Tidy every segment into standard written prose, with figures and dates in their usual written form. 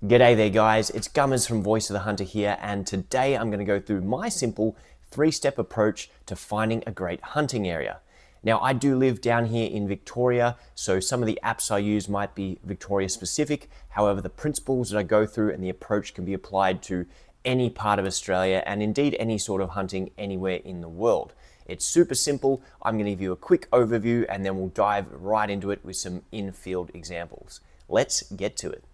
G'day there guys, it's Gummers from Voice of the Hunter here, and today I'm going to go through my simple 3-step approach to finding a great hunting area. Now I do live down here in Victoria, so some of the apps I use might be Victoria specific. However, the principles that I go through and the approach can be applied to any part of Australia and indeed any sort of hunting anywhere in the world. It's super simple. I'm going to give you a quick overview and then we'll dive right into it with some in-field examples. Let's get to it.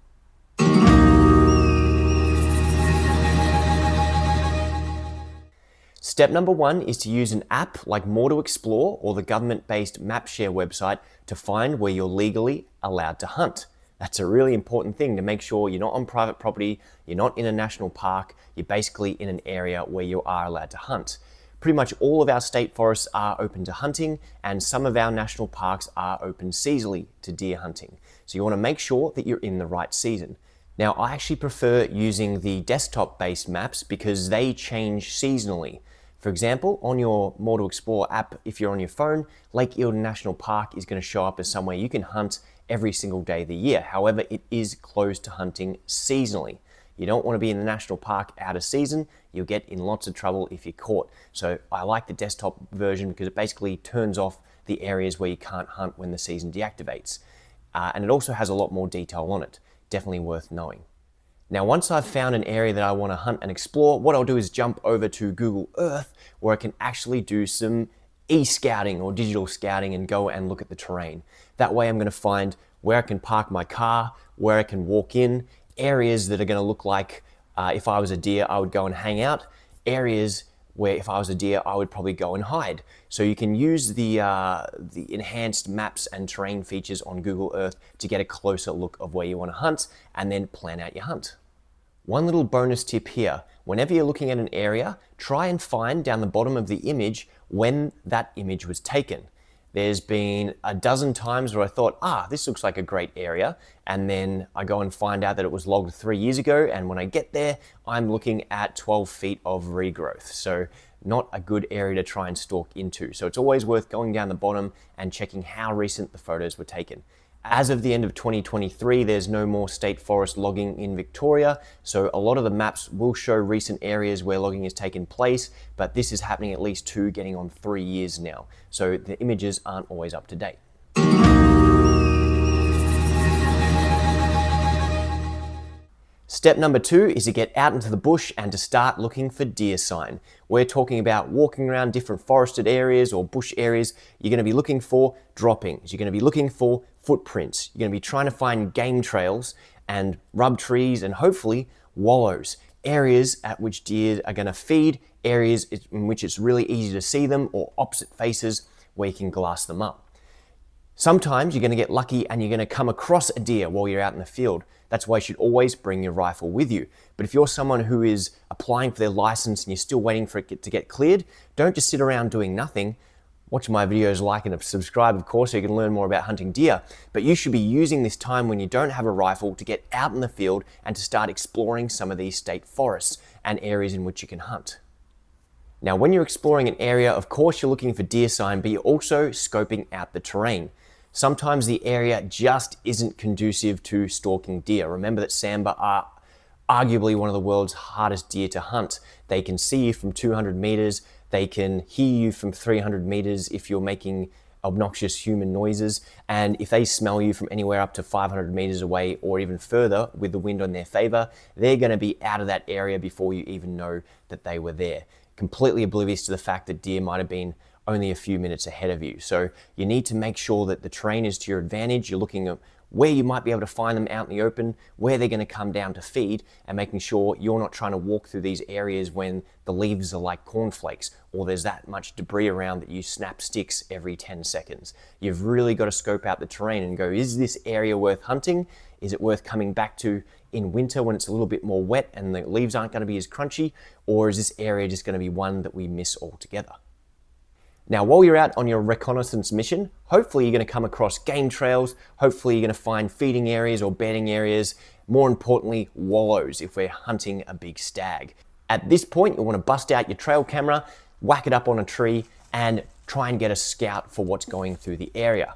Step number 1 is to use an app like More to Explore or the government-based MapShare website to find where you're legally allowed to hunt. That's a really important thing, to make sure you're not on private property, you're not in a national park, you're basically in an area where you are allowed to hunt. Pretty much all of our state forests are open to hunting, and some of our national parks are open seasonally to deer hunting. So you want to make sure that you're in the right season. Now, I actually prefer using the desktop-based maps because they change seasonally. For example, on your More to Explore app, if you're on your phone, Lake Eildon National Park is going to show up as somewhere you can hunt every single day of the year. However, it is closed to hunting seasonally. You don't want to be in the national park out of season. You'll get in lots of trouble if you're caught. So I like the desktop version because it basically turns off the areas where you can't hunt when the season deactivates. And it also has a lot more detail on it. Definitely worth knowing. Now, once I've found an area that I want to hunt and explore, what I'll do is jump over to Google Earth, where I can actually do some e-scouting or digital scouting and go and look at the terrain. That way I'm going to find where I can park my car, where I can walk in, areas that are going to look like if I was a deer, I would go and hang out, areas where if I was a deer, I would probably go and hide. So you can use the enhanced maps and terrain features on Google Earth to get a closer look of where you want to hunt and then plan out your hunt. One little bonus tip here, whenever you're looking at an area, try and find down the bottom of the image when that image was taken. There's been a dozen times where I thought, this looks like a great area, and then I go and find out that it was logged 3 years ago, and when I get there, I'm looking at 12 feet of regrowth. So not a good area to try and stalk into. So it's always worth going down the bottom and checking how recent the photos were taken. As of the end of 2023, there's no more state forest logging in Victoria, so a lot of the maps will show recent areas where logging has taken place, but this is happening at least 2, getting on 3 years now, so the images aren't always up to date. Step number 2 is to get out into the bush and to start looking for deer sign. We're talking about walking around different forested areas or bush areas. You're going to be looking for droppings. You're going to be looking for footprints. You're going to be trying to find game trails and rub trees and hopefully wallows, areas at which deer are going to feed, areas in which it's really easy to see them, or opposite faces where you can glass them up. Sometimes you're going to get lucky and you're going to come across a deer while you're out in the field. That's why you should always bring your rifle with you. But if you're someone who is applying for their license and you're still waiting for it to get cleared, don't just sit around doing nothing. Watch my videos, like and subscribe, of course, so you can learn more about hunting deer. But you should be using this time when you don't have a rifle to get out in the field and to start exploring some of these state forests and areas in which you can hunt. Now, when you're exploring an area, of course, you're looking for deer sign, but you're also scoping out the terrain. Sometimes the area just isn't conducive to stalking deer. Remember that sambar are arguably one of the world's hardest deer to hunt. They can see you from 200 meters. They can hear you from 300 meters if you're making obnoxious human noises. And if they smell you from anywhere up to 500 meters away or even further with the wind on their favor, they're going to be out of that area before you even know that they were there. Completely oblivious to the fact that deer might have been only a few minutes ahead of you. So you need to make sure that the terrain is to your advantage. You're looking at where you might be able to find them out in the open, where they're going to come down to feed, and making sure you're not trying to walk through these areas when the leaves are like cornflakes or there's that much debris around that you snap sticks every 10 seconds. You've really got to scope out the terrain and go, is this area worth hunting? Is it worth coming back to in winter when it's a little bit more wet and the leaves aren't going to be as crunchy? Or is this area just going to be one that we miss altogether? Now, while you're out on your reconnaissance mission, hopefully you're going to come across game trails, hopefully you're going to find feeding areas or bedding areas, more importantly, wallows if we're hunting a big stag. At this point, you want to bust out your trail camera, whack it up on a tree, and try and get a scout for what's going through the area.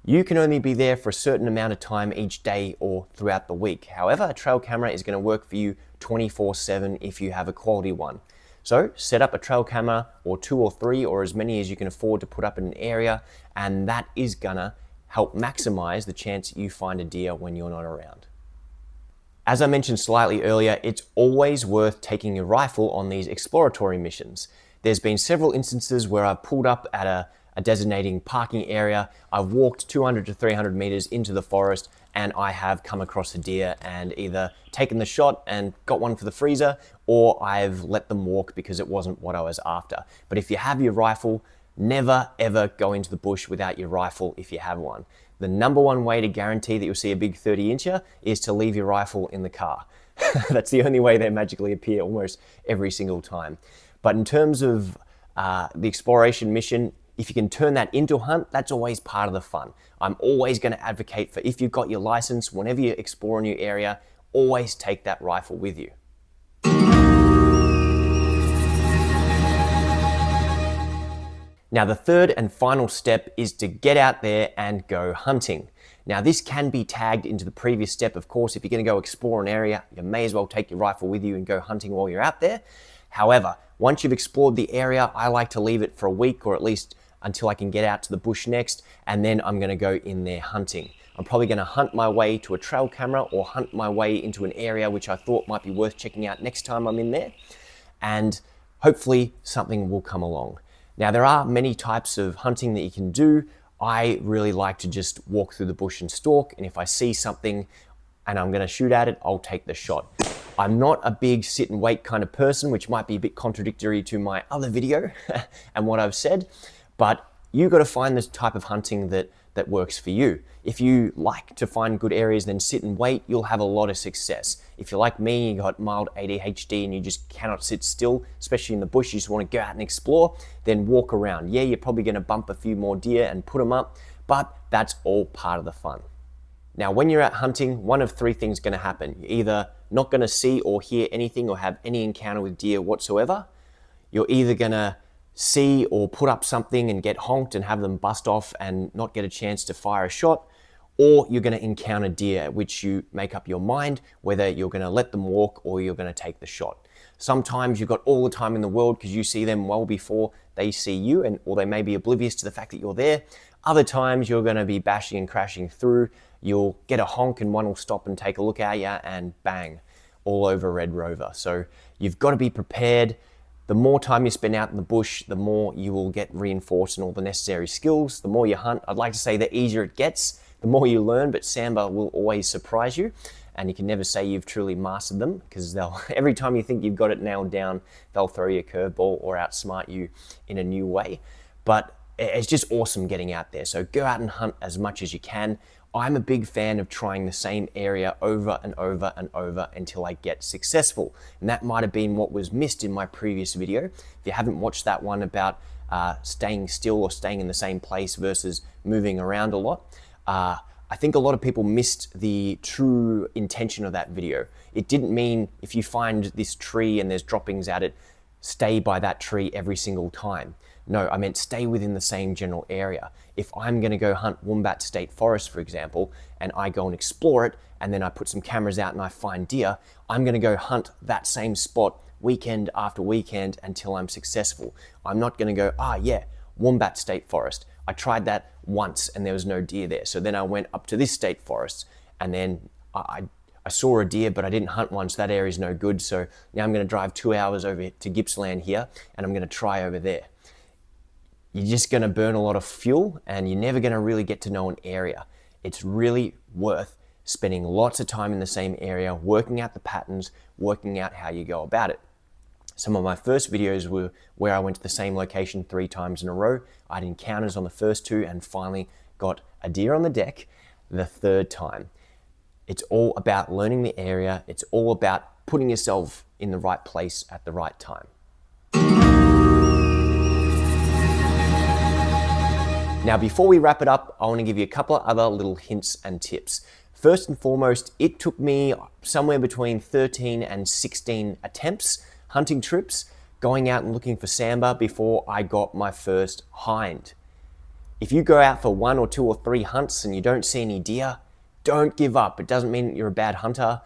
You can only be there for a certain amount of time each day or throughout the week. However, a trail camera is going to work for you 24/7 if you have a quality one. So set up a trail camera or 2 or 3 or as many as you can afford to put up in an area, and that is gonna help maximize the chance you find a deer when you're not around. As I mentioned slightly earlier, it's always worth taking your rifle on these exploratory missions. There's been several instances where I've pulled up at a designating parking area, I've walked 200 to 300 meters into the forest, and I have come across a deer and either taken the shot and got one for the freezer, or I've let them walk because it wasn't what I was after. But if you have your rifle, never ever go into the bush without your rifle if you have one. The number one way to guarantee that you'll see a big 30-incher is to leave your rifle in the car. That's the only way they magically appear almost every single time. But in terms of the exploration mission, if you can turn that into a hunt, that's always part of the fun. I'm always going to advocate for, if you've got your license, whenever you explore a new area, always take that rifle with you. Now, the third and final step is to get out there and go hunting. Now, this can be tagged into the previous step. Of course, if you're going to go explore an area, you may as well take your rifle with you and go hunting while you're out there. However, once you've explored the area, I like to leave it for a week or at least until I can get out to the bush next, and then I'm gonna go in there hunting. I'm probably gonna hunt my way to a trail camera or hunt my way into an area which I thought might be worth checking out next time I'm in there, and hopefully something will come along. Now, there are many types of hunting that you can do. I really like to just walk through the bush and stalk, and if I see something and I'm gonna shoot at it, I'll take the shot. I'm not a big sit and wait kind of person, which might be a bit contradictory to my other video and what I've said, but you've got to find the type of hunting that works for you. If you like to find good areas, then sit and wait, you'll have a lot of success. If you're like me, you got mild ADHD and you just cannot sit still, especially in the bush, you just want to go out and explore, then walk around. Yeah, you're probably going to bump a few more deer and put them up, but that's all part of the fun. Now, when you're out hunting, one of 3 things is going to happen. You're either not going to see or hear anything or have any encounter with deer whatsoever. You're either going to see or put up something and get honked and have them bust off and not get a chance to fire a shot, or you're going to encounter deer, which you make up your mind whether you're going to let them walk or you're going to take the shot. Sometimes you've got all the time in the world because you see them well before they see you, or they may be oblivious to the fact that you're there. Other times you're going to be bashing and crashing through. You'll get a honk and one will stop and take a look at you, and bang, all over Red Rover. So you've got to be prepared. The more time you spend out in the bush, the more you will get reinforced in all the necessary skills. The more you hunt, I'd like to say the easier it gets, the more you learn, but Samba will always surprise you, and you can never say you've truly mastered them, because every time you think you've got it nailed down, they'll throw you a curveball or outsmart you in a new way. But it's just awesome getting out there. So go out and hunt as much as you can. I'm a big fan of trying the same area over and over and over until I get successful. And that might have been what was missed in my previous video. If you haven't watched that one about staying still or staying in the same place versus moving around a lot, I think a lot of people missed the true intention of that video. It didn't mean if you find this tree and there's droppings at it, stay by that tree every single time. No, I meant stay within the same general area. If I'm going to go hunt Wombat State Forest, for example, and I go and explore it, and then I put some cameras out and I find deer, I'm going to go hunt that same spot weekend after weekend until I'm successful. I'm not going to go, yeah, Wombat State Forest. I tried that once and there was no deer there. So then I went up to this state forest, and then I saw a deer, but I didn't hunt one, so that area is no good. So now I'm going to drive 2 hours over to Gippsland here, and I'm going to try over there. You're just going to burn a lot of fuel, and you're never going to really get to know an area. It's really worth spending lots of time in the same area, working out the patterns, working out how you go about it. Some of my first videos were where I went to the same location 3 times in a row. I had encounters on the first 2 and finally got a deer on the deck the 3rd time. It's all about learning the area. It's all about putting yourself in the right place at the right time. Now, before we wrap it up, I want to give you a couple of other little hints and tips. First and foremost, it took me somewhere between 13 and 16 attempts, hunting trips, going out and looking for Samba before I got my first hind. If you go out for 1 or 2 or 3 hunts and you don't see any deer, don't give up. It doesn't mean that you're a bad hunter.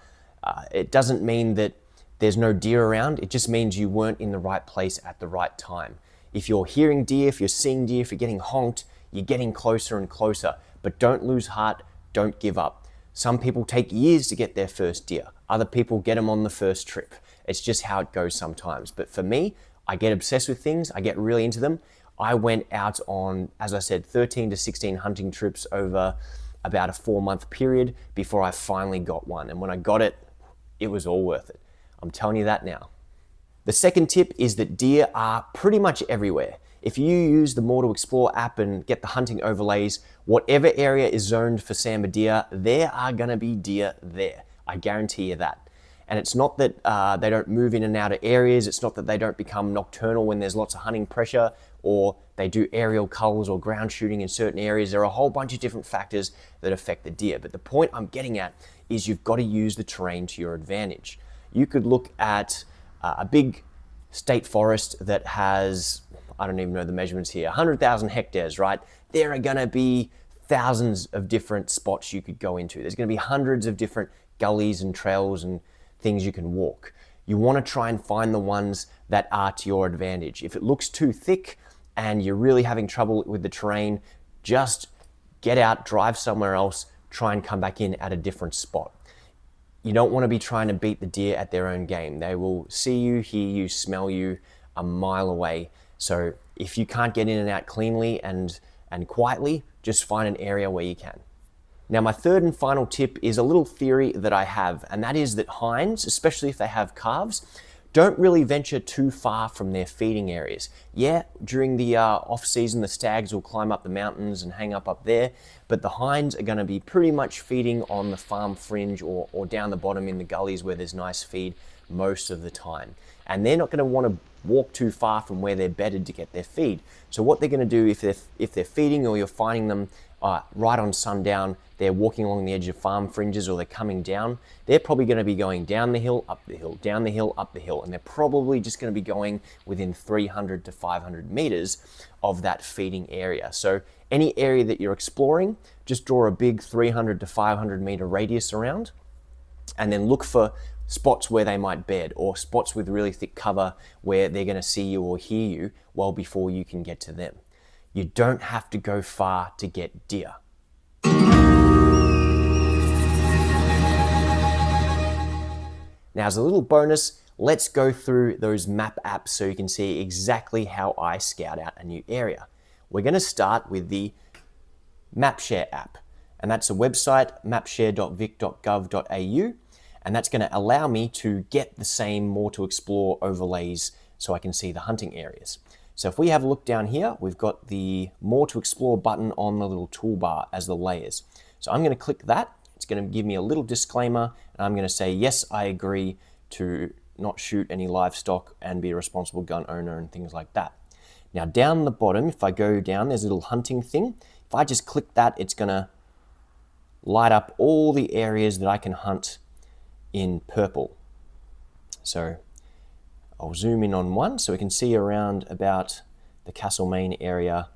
It doesn't mean that there's no deer around. It just means you weren't in the right place at the right time. If you're hearing deer, if you're seeing deer, if you're getting honked, you're getting closer and closer. But don't lose heart, don't give up. Some people take years to get their first deer. Other people get them on the first trip. It's just how it goes sometimes. But for me, I get obsessed with things. I get really into them. I went out on, as I said, 13 to 16 hunting trips over about a 4-month period before I finally got one. And when I got it, it was all worth it. I'm telling you that now. The second tip is that deer are pretty much everywhere. If you use the More to Explore app and get the hunting overlays, whatever area is zoned for sambar deer, there are gonna be deer there. I guarantee you that. And it's not that they don't move in and out of areas. It's not that they don't become nocturnal when there's lots of hunting pressure, or they do aerial culls or ground shooting in certain areas. There are a whole bunch of different factors that affect the deer. But the point I'm getting at is you've got to use the terrain to your advantage. You could look at a big state forest that has, I don't even know the measurements here, 100,000 hectares, right? There are gonna be thousands of different spots you could go into. There's gonna be hundreds of different gullies and trails and things you can walk. You wanna try and find the ones that are to your advantage. If it looks too thick and you're really having trouble with the terrain, just get out, drive somewhere else, try and come back in at a different spot. You don't want to be trying to beat the deer at their own game. They will see you, hear you, smell you a mile away. So if you can't get in and out cleanly and quietly, just find an area where you can. Now, my third and final tip is a little theory that I have, and that is that hinds, especially if they have calves, don't really venture too far from their feeding areas. Yeah, during the off season, the stags will climb up the mountains and hang up there, but the hinds are gonna be pretty much feeding on the farm fringe or down the bottom in the gullies where there's nice feed most of the time. And they're not gonna wanna walk too far from where they're bedded to get their feed. So what they're gonna do if they're feeding, or you're finding them right on sundown, they're walking along the edge of farm fringes, or they're coming down, they're probably going to be going down the hill, up the hill, down the hill, up the hill, and they're probably just going to be going within 300 to 500 meters of that feeding area. So any area that you're exploring, just draw a big 300 to 500 meter radius around, and then look for spots where they might bed, or spots with really thick cover where they're going to see you or hear you well before you can get to them. You don't have to go far to get deer. Now, as a little bonus, let's go through those map apps so you can see exactly how I scout out a new area. We're going to start with the MapShare app, and that's a website, mapshare.vic.gov.au, and that's going to allow me to get the same More to Explore overlays so I can see the hunting areas. So if we have a look down here, we've got the More to Explore button on the little toolbar as the layers. So I'm going to click that. It's going to give me a little disclaimer, and I'm going to say, yes, I agree to not shoot any livestock and be a responsible gun owner and things like that. Now down the bottom, if I go down, there's a little hunting thing. If I just click that, it's going to light up all the areas that I can hunt in purple. So I'll zoom in on one so we can see around about the Castlemaine area.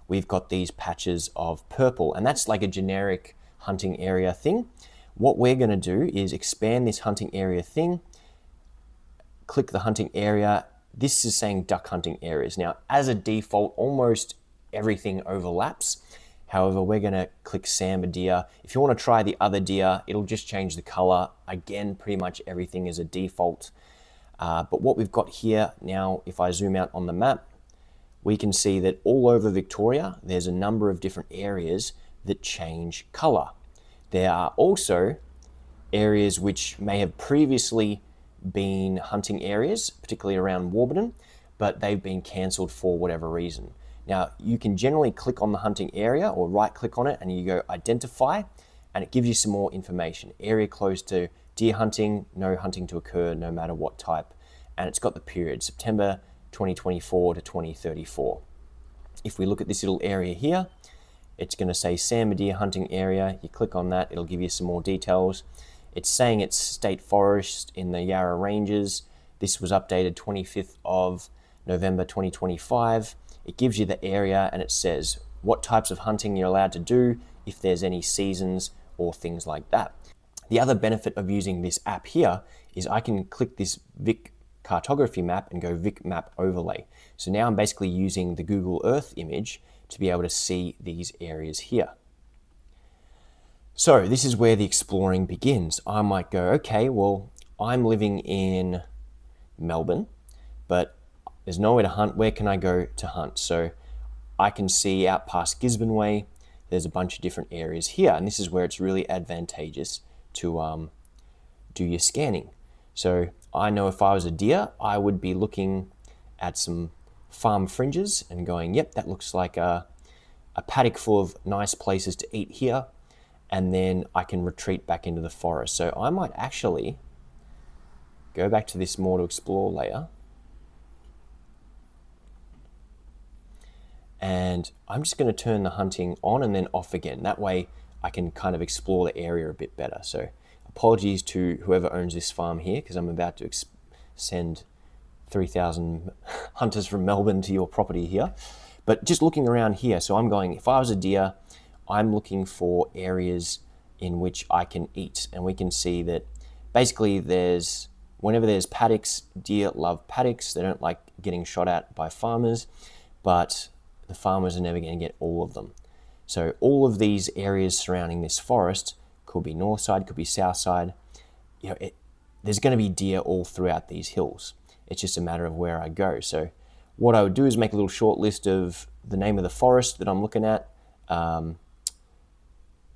We've got these patches of purple, and that's like a generic hunting area thing. What we're going to do is expand this hunting area thing, click the hunting area. This is saying duck hunting areas. Now, as a default, almost everything overlaps. However, we're going to click sambar deer. If you want to try the other deer, it'll just change the color. Again, pretty much everything is a default. But what we've got here now, if I zoom out on the map, we can see that all over Victoria, there's a number of different areas that change color. There are also areas which may have previously been hunting areas, particularly around Warburton, but they've been cancelled for whatever reason. Now, you can generally click on the hunting area or right click on it and you go identify, and it gives you some more information. Area closed to deer hunting, no hunting to occur no matter what type. And it's got the period, September 2024 to 2034. If we look at this little area here, it's going to say sambar deer hunting area. You click on that, it'll give you some more details. It's saying it's state forest in the Yarra Ranges. This was updated 25th of November 2025. It gives you the area and it says what types of hunting you're allowed to do, if there's any seasons or things like that. The other benefit of using this app here is I can click this Vic cartography map and go Vic map overlay. So now I'm basically using the Google Earth image to be able to see these areas here. So this is where the exploring begins. I might go, okay, well, I'm living in Melbourne, but there's nowhere to hunt. Where can I go to hunt? So I can see out past Gisborne Way, there's a bunch of different areas here. And this is where it's really advantageous to do your scanning. So I know if I was a deer, I would be looking at some farm fringes and going, yep, that looks like a paddock full of nice places to eat here. And then I can retreat back into the forest. So I might actually go back to this more to explore layer. And I'm just going to turn the hunting on and then off again. That way I can kind of explore the area a bit better. So apologies to whoever owns this farm here, because I'm about to send 3,000 hunters from Melbourne to your property here. But just looking around here, so I'm going, if I was a deer, I'm looking for areas in which I can eat. And we can see that basically whenever there's paddocks, deer love paddocks. They don't like getting shot at by farmers, but the farmers are never going to get all of them. So all of these areas surrounding this forest, could be north side, could be south side, there's going to be deer all throughout these hills. It's just a matter of where I go. So what I would do is make a little short list of the name of the forest that I'm looking at.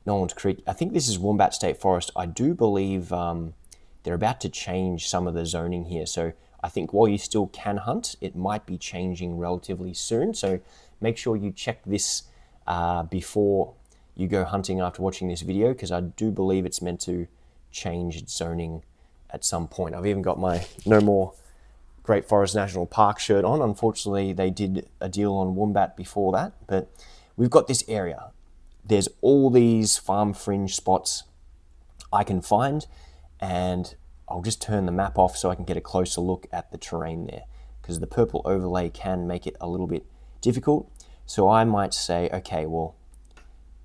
Nolan's Creek. I think this is Wombat State Forest. I do believe they're about to change some of the zoning here. So I think while you still can hunt, it might be changing relatively soon. So make sure you check this before you go hunting after watching this video, because I do believe it's meant to change its zoning at some point. I've even got my No More Great Forest National Park shirt on. Unfortunately, they did a deal on Wombat before that, but we've got this area. There's all these farm fringe spots I can find, and I'll just turn the map off so I can get a closer look at the terrain there, because the purple overlay can make it a little bit difficult. So I might say, okay, well,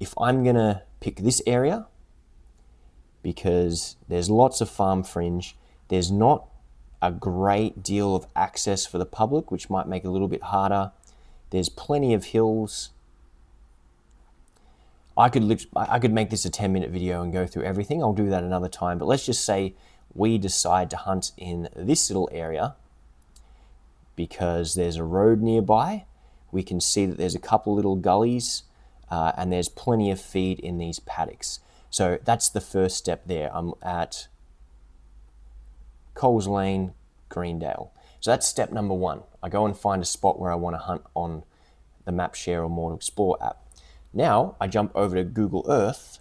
if I'm gonna pick this area, because there's lots of farm fringe, there's not a great deal of access for the public, which might make it a little bit harder. There's plenty of hills. I could make this a 10-minute video and go through everything. I'll do that another time. But let's just say we decide to hunt in this little area because there's a road nearby. We can see that there's a couple little gullies and there's plenty of feed in these paddocks. So that's the first step there. I'm at Coles Lane, Greendale. So that's step number one. I go and find a spot where I want to hunt on the Map Share or More to Explore app. Now I jump over to Google Earth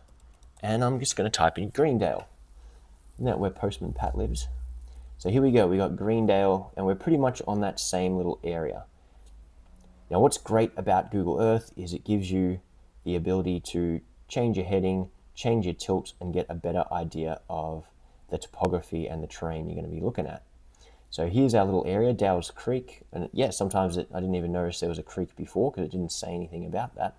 and I'm just going to type in Greendale. Isn't that where Postman Pat lives? So here we go. We got Greendale and we're pretty much on that same little area. Now what's great about Google Earth is it gives you the ability to change your heading, change your tilt, and get a better idea of the topography and the terrain you're going to be looking at. So here's our little area, Dow's Creek. And yeah, sometimes I didn't even notice there was a creek before because it didn't say anything about that.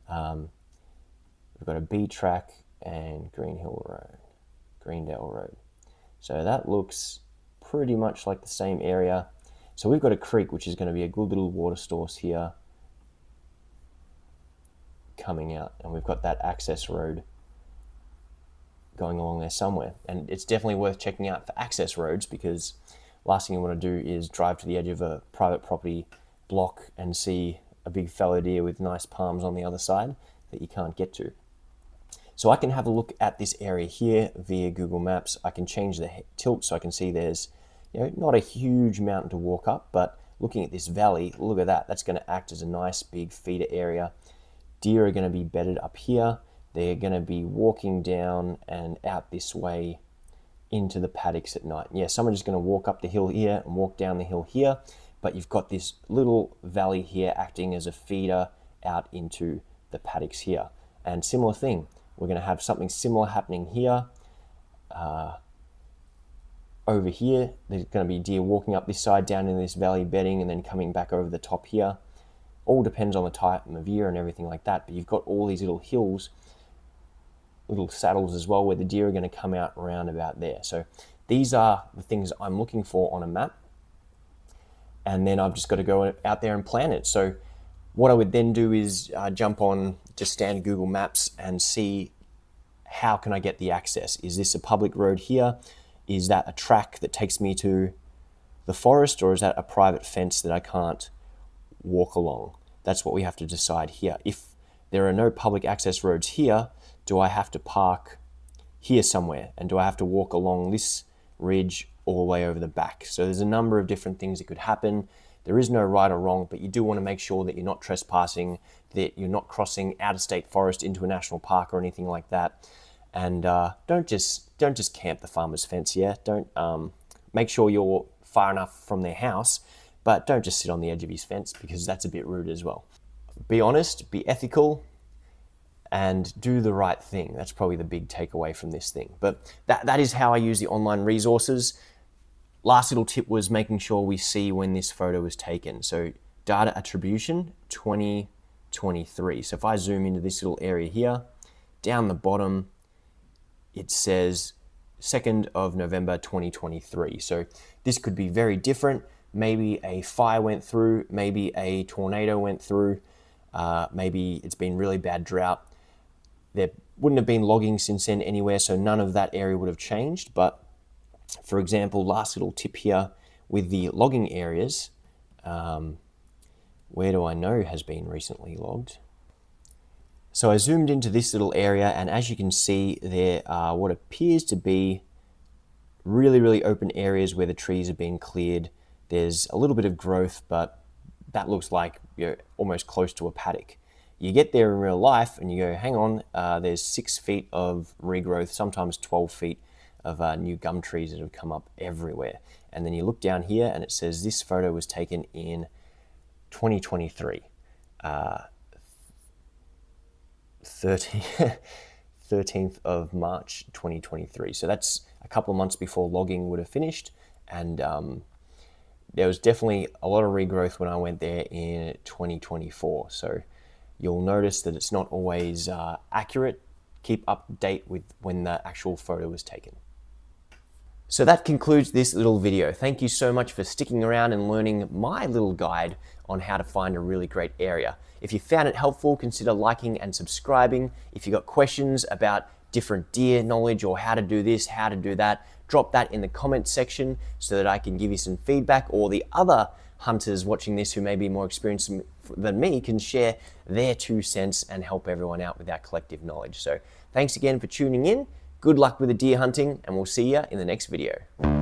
We've got a B track and Greendale Road. So that looks pretty much like the same area. So we've got a creek, which is going to be a good little water source here coming out. And we've got that access road going along there somewhere. And it's definitely worth checking out for access roads, because last thing you want to do is drive to the edge of a private property block and see a big fallow deer with nice palms on the other side that you can't get to. So I can have a look at this area here via Google Maps. I can change the tilt so I can see there's not a huge mountain to walk up, but looking at this valley, look at that. That's going to act as a nice big feeder area. Deer are going to be bedded up here. They're going to be walking down and out this way into the paddocks at night. Yeah, someone's just going to walk up the hill here and walk down the hill here, but you've got this little valley here acting as a feeder out into the paddocks here. And similar thing, we're going to have something similar happening here. Over here, there's going to be deer walking up this side down in this valley bedding and then coming back over the top here. All depends on the time of year and everything like that, but you've got all these little hills, little saddles as well, where the deer are going to come out around about there. So these are the things I'm looking for on a map, and then I've just got to go out there and plan it. So what I would then do is jump on just standard Google Maps and see, how can I get the access? Is this a public road here? Is that a track that takes me to the forest, or is that a private fence that I can't walk along? That's what we have to decide here. If there are no public access roads here, do I have to park here somewhere? And do I have to walk along this ridge all the way over the back? So there's a number of different things that could happen. There is no right or wrong, but you do want to make sure that you're not trespassing, that you're not crossing out-of-state forest into a national park or anything like that. And don't just camp the farmer's fence. Yeah, don't make sure you're far enough from their house, but don't just sit on the edge of his fence, because that's a bit rude as well. Be honest, be ethical, and do the right thing. That's probably the big takeaway from this thing. But that is how I use the online resources. Last little tip was making sure we see when this photo was taken. So data attribution 2023. So if I zoom into this little area here, down the bottom, it says 2nd of November 2023. So this could be very different. Maybe a fire went through, maybe a tornado went through, maybe it's been really bad drought. There wouldn't have been logging since then anywhere, so none of that area would have changed. But for example, last little tip here with the logging areas, where do I know has been recently logged? So I zoomed into this little area, and as you can see, there are what appears to be really open areas where the trees have been cleared. There's a little bit of growth, but that looks like you're almost close to a paddock. You get there in real life and you go, hang on, there's 6 feet of regrowth, sometimes 12 feet of new gum trees that have come up everywhere. And then you look down here and it says this photo was taken in 2023, 13th of March 2023. So that's a couple of months before logging would have finished. And there was definitely a lot of regrowth when I went there in 2024. So you'll notice that it's not always accurate. Keep up to date with when the actual photo was taken. So that concludes this little video. Thank you so much for sticking around and learning my little guide on how to find a really great area. If you found it helpful, consider liking and subscribing. If you got questions about different deer knowledge or how to do this, how to do that, drop that in the comments section so that I can give you some feedback, or the other hunters watching this who may be more experienced than me can share their 2 cents and help everyone out with our collective knowledge. So thanks again for tuning in. Good luck with the deer hunting, and we'll see you in the next video.